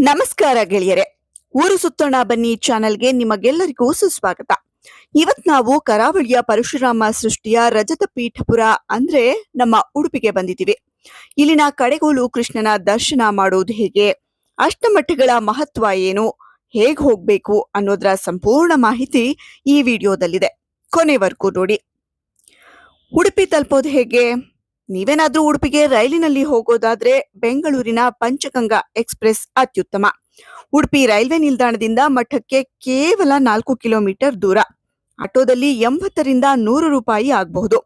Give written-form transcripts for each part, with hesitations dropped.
ನಮಸ್ಕಾರ ಗೆಳೆಯರೆ, ಊರು ಸುತ್ತೋಣ ಬನ್ನಿ ಚಾನೆಲ್ಗೆ ನಿಮಗೆಲ್ಲರಿಗೂ ಸುಸ್ವಾಗತ. ಇವತ್ ನಾವು ಕರಾವಳಿಯ ಪರಶುರಾಮ ಸೃಷ್ಟಿಯ ರಜತ ಪೀಠಪುರ ಅಂದ್ರೆ ನಮ್ಮ ಉಡುಪಿಗೆ ಬಂದಿದ್ದೀವಿ. ಇಲ್ಲಿನ ಕಡೆಗೋಲು ಕೃಷ್ಣನ ದರ್ಶನ ಮಾಡೋದು ಹೇಗೆ, ಅಷ್ಟಮಠಗಳ ಮಹತ್ವ ಏನು, ಹೇಗ್ ಹೋಗ್ಬೇಕು ಅನ್ನೋದರ ಸಂಪೂರ್ಣ ಮಾಹಿತಿ ಈ ವಿಡಿಯೋದಲ್ಲಿದೆ. ಕೊನೆವರೆಗೂ ನೋಡಿ. ಉಡುಪಿ ತಲುಪೋದು ಹೇಗೆ? ನೀವೇನಾದ್ರೂ ಉಡುಪಿಗೆ ರೈಲಿನಲ್ಲಿ ಹೋಗೋದಾದ್ರೆ ಬೆಂಗಳೂರಿನ ಪಂಚಗಂಗಾ ಎಕ್ಸ್ಪ್ರೆಸ್ ಅತ್ಯುತ್ತಮ. ಉಡುಪಿ ರೈಲ್ವೆ ನಿಲ್ದಾಣದಿಂದ ಮಠಕ್ಕೆ ಕೇವಲ 4 ಕಿಲೋಮೀಟರ್ ದೂರ. ಆಟೋದಲ್ಲಿ 80ರಿಂದ 100 ರೂಪಾಯಿ ಆಗಬಹುದು.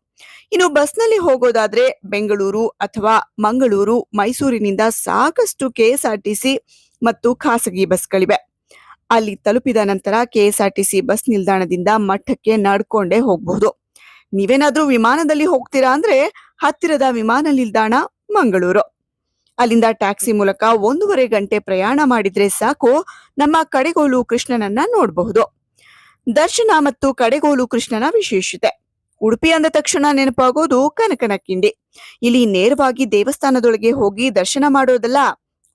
ಇನ್ನು ಬಸ್ನಲ್ಲಿ ಹೋಗೋದಾದ್ರೆ ಬೆಂಗಳೂರು ಅಥವಾ ಮಂಗಳೂರು, ಮೈಸೂರಿನಿಂದ ಸಾಕಷ್ಟು ಕೆಎಸ್ಆರ್ಟಿಸಿ ಮತ್ತು ಖಾಸಗಿ ಬಸ್ಗಳಿವೆ. ಅಲ್ಲಿ ತಲುಪಿದ ನಂತರ ಕೆಎಸ್ಆರ್ಟಿಸಿ ಬಸ್ ನಿಲ್ದಾಣದಿಂದ ಮಠಕ್ಕೆ ನಡ್ಕೊಂಡೇ ಹೋಗಬಹುದು. ನೀವೇನಾದ್ರೂ ವಿಮಾನದಲ್ಲಿ ಹೋಗ್ತೀರಾ ಅಂದ್ರೆ ಹತ್ತಿರದ ವಿಮಾನ ನಿಲ್ದಾಣ ಮಂಗಳೂರು. ಅಲ್ಲಿಂದ ಟ್ಯಾಕ್ಸಿ ಮೂಲಕ 1.5 ಗಂಟೆ ಪ್ರಯಾಣ ಮಾಡಿದ್ರೆ ಸಾಕು, ನಮ್ಮ ಕಡೆಗೋಲು ಕೃಷ್ಣನನ್ನ ನೋಡಬಹುದು. ದರ್ಶನ ಮತ್ತು ಕಡೆಗೋಲು ಕೃಷ್ಣನ ವಿಶೇಷತೆ. ಉಡುಪಿ ಅಂದ ತಕ್ಷಣ ನೆನಪಾಗೋದು ಕನಕನ ಕಿಂಡಿ. ಇಲ್ಲಿ ನೇರವಾಗಿ ದೇವಸ್ಥಾನದೊಳಗೆ ಹೋಗಿ ದರ್ಶನ ಮಾಡೋದಲ್ಲ,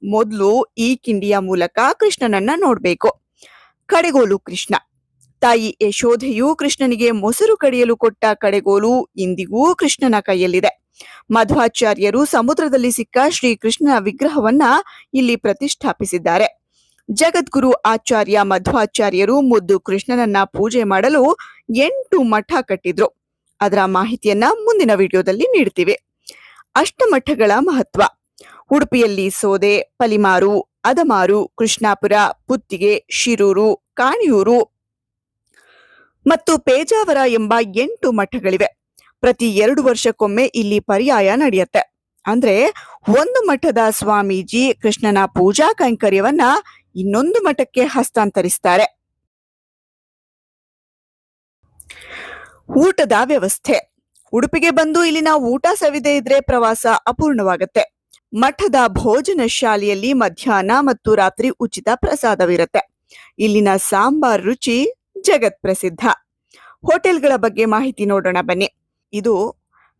ಮೊದಲು ಈ ಕಿಂಡಿಯ ಮೂಲಕ ಕೃಷ್ಣನನ್ನ ನೋಡ್ಬೇಕು. ಕಡೆಗೋಲು ಕೃಷ್ಣ. ತಾಯಿ ಯಶೋಧೆಯು ಕೃಷ್ಣನಿಗೆ ಮೊಸರು ಕಡಿಯಲು ಕೊಟ್ಟ ಕಡೆಗೋಲು ಇಂದಿಗೂ ಕೃಷ್ಣನ ಕೈಯಲ್ಲಿದೆ. ಮಧ್ವಾಚಾರ್ಯರು ಸಮುದ್ರದಲ್ಲಿ ಸಿಕ್ಕ ಶ್ರೀ ಕೃಷ್ಣನ ವಿಗ್ರಹವನ್ನ ಇಲ್ಲಿ ಪ್ರತಿಷ್ಠಾಪಿಸಿದ್ದಾರೆ. ಜಗದ್ಗುರು ಆಚಾರ್ಯ ಮಧ್ವಾಚಾರ್ಯರು ಮುದ್ದು ಕೃಷ್ಣನನ್ನ ಪೂಜೆ ಮಾಡಲು 8 ಮಠ ಕಟ್ಟಿದ್ರು. ಅದರ ಮಾಹಿತಿಯನ್ನ ಮುಂದಿನ ವಿಡಿಯೋದಲ್ಲಿ ನೀಡ್ತೀವಿ. ಅಷ್ಟಮಠಗಳ ಮಹತ್ವ. ಉಡುಪಿಯಲ್ಲಿ ಸೋದೆ, ಪಲಿಮಾರು, ಅದಮಾರು, ಕೃಷ್ಣಾಪುರ, ಪುತ್ತಿಗೆ, ಶಿರೂರು, ಕಾಣಿಯೂರು ಮತ್ತು ಪೇಜಾವರ ಎಂಬ 8 ಮಠಗಳಿವೆ. ಪ್ರತಿ 2 ವರ್ಷಕ್ಕೊಮ್ಮೆ ಇಲ್ಲಿ ಪರ್ಯಾಯ ನಡೆಯುತ್ತೆ. ಅಂದ್ರೆ ಒಂದು ಮಠದ ಸ್ವಾಮೀಜಿ ಕೃಷ್ಣನ ಪೂಜಾ ಕೈಂಕರ್ಯವನ್ನ ಇನ್ನೊಂದು ಮಠಕ್ಕೆ ಹಸ್ತಾಂತರಿಸ್ತಾರೆ. ಊಟದ ವ್ಯವಸ್ಥೆ. ಉಡುಪಿಗೆ ಬಂದು ಇಲ್ಲಿನ ಊಟ ಸವಿದೆ ಇದ್ರೆ ಪ್ರವಾಸ ಅಪೂರ್ಣವಾಗುತ್ತೆ. ಮಠದ ಭೋಜನ ಶಾಲೆಯಲ್ಲಿ ಮಧ್ಯಾಹ್ನ ಮತ್ತು ರಾತ್ರಿ ಉಚಿತ ಪ್ರಸಾದವಿರುತ್ತೆ. ಇಲ್ಲಿನ ಸಾಂಬಾರ್ ರುಚಿ ಜಗತ್ ಪ್ರಸಿದ್ಧ. ಹೋಟೆಲ್ಗಳ ಬಗ್ಗೆ ಮಾಹಿತಿ ನೋಡೋಣ ಬನ್ನಿ. ಇದು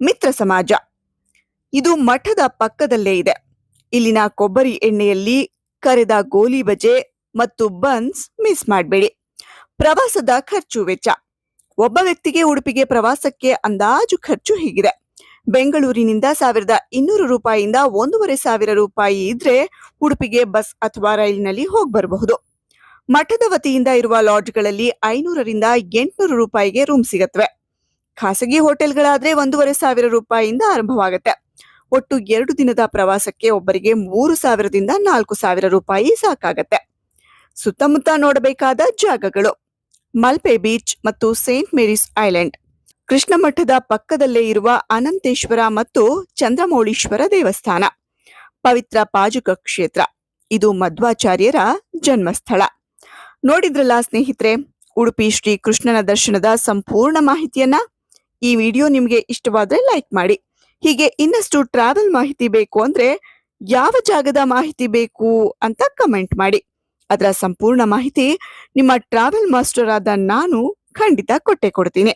ಮಿತ್ರ ಸಮಾಜ. ಇದು ಮಠದ ಪಕ್ಕದಲ್ಲೇ ಇದೆ. ಇಲ್ಲಿನ ಕೊಬ್ಬರಿ ಎಣ್ಣೆಯಲ್ಲಿ ಕರೆದ ಗೋಲಿ ಬಜೆ ಮತ್ತು ಬನ್ಸ್ ಮಿಸ್ ಮಾಡಬೇಡಿ. ಪ್ರವಾಸದ ಖರ್ಚು ವೆಚ್ಚ. ಒಬ್ಬ ವ್ಯಕ್ತಿಗೆ ಉಡುಪಿಗೆ ಪ್ರವಾಸಕ್ಕೆ ಅಂದಾಜು ಖರ್ಚು ಹೀಗಿದೆ. ಬೆಂಗಳೂರಿನಿಂದ 1200 ರೂಪಾಯಿಯಿಂದ 1500 ರೂಪಾಯಿ ಇದ್ರೆ ಉಡುಪಿಗೆ ಬಸ್ ಅಥವಾ ರೈಲಿನಲ್ಲಿ ಹೋಗಿ ಬರಬಹುದು. ಮಠದ ವತಿಯಿಂದ ಇರುವ ಲಾಡ್ಜ್ಗಳಲ್ಲಿ 500ರಿಂದ 800 ರೂಪಾಯಿಗೆ ರೂಮ್ ಸಿಗತ್ವೆ. ಖಾಸಗಿ ಹೋಟೆಲ್ಗಳಾದ್ರೆ 1500 ರೂಪಾಯಿಯಿಂದ ಆರಂಭವಾಗುತ್ತೆ. ಒಟ್ಟು 2 ದಿನದ ಪ್ರವಾಸಕ್ಕೆ ಒಬ್ಬರಿಗೆ 3000ದಿಂದ 4000 ರೂಪಾಯಿ ಸಾಕಾಗತ್ತೆ. ಸುತ್ತಮುತ್ತ ನೋಡಬೇಕಾದ ಜಾಗಗಳು: ಮಲ್ಪೆ ಬೀಚ್ ಮತ್ತು ಸೇಂಟ್ ಮೇರಿಸ್ ಐಲ್ಯಾಂಡ್. ಕೃಷ್ಣ ಮಠದ ಪಕ್ಕದಲ್ಲೇ ಇರುವ ಅನಂತೇಶ್ವರ ಮತ್ತು ಚಂದ್ರಮೌಳೀಶ್ವರ ದೇವಸ್ಥಾನ. ಪವಿತ್ರ ಪಾಜಕ ಕ್ಷೇತ್ರ. ಇದು ಮಧ್ವಾಚಾರ್ಯರ ಜನ್ಮಸ್ಥಳ. ನೋಡಿದ್ರಲ್ಲ ಸ್ನೇಹಿತರೆ, ಉಡುಪಿ ಶ್ರೀ ಕೃಷ್ಣನ ದರ್ಶನದ ಸಂಪೂರ್ಣ ಮಾಹಿತಿಯನ್ನ. ಈ ವಿಡಿಯೋ ನಿಮ್ಗೆ ಇಷ್ಟವಾದ್ರೆ ಲೈಕ್ ಮಾಡಿ. ಹೀಗೆ ಇನ್ನಷ್ಟು ಟ್ರಾವೆಲ್ ಮಾಹಿತಿ ಬೇಕು ಅಂದ್ರೆ ಯಾವ ಜಾಗದ ಮಾಹಿತಿ ಬೇಕು ಅಂತ ಕಮೆಂಟ್ ಮಾಡಿ. ಅದರ ಸಂಪೂರ್ಣ ಮಾಹಿತಿ ನಿಮ್ಮ ಟ್ರಾವೆಲ್ ಮಾಸ್ಟರ್ ಆದ ನಾನು ಖಂಡಿತ ಕೊಟ್ಟೆ ಕೊಡ್ತೀನಿ.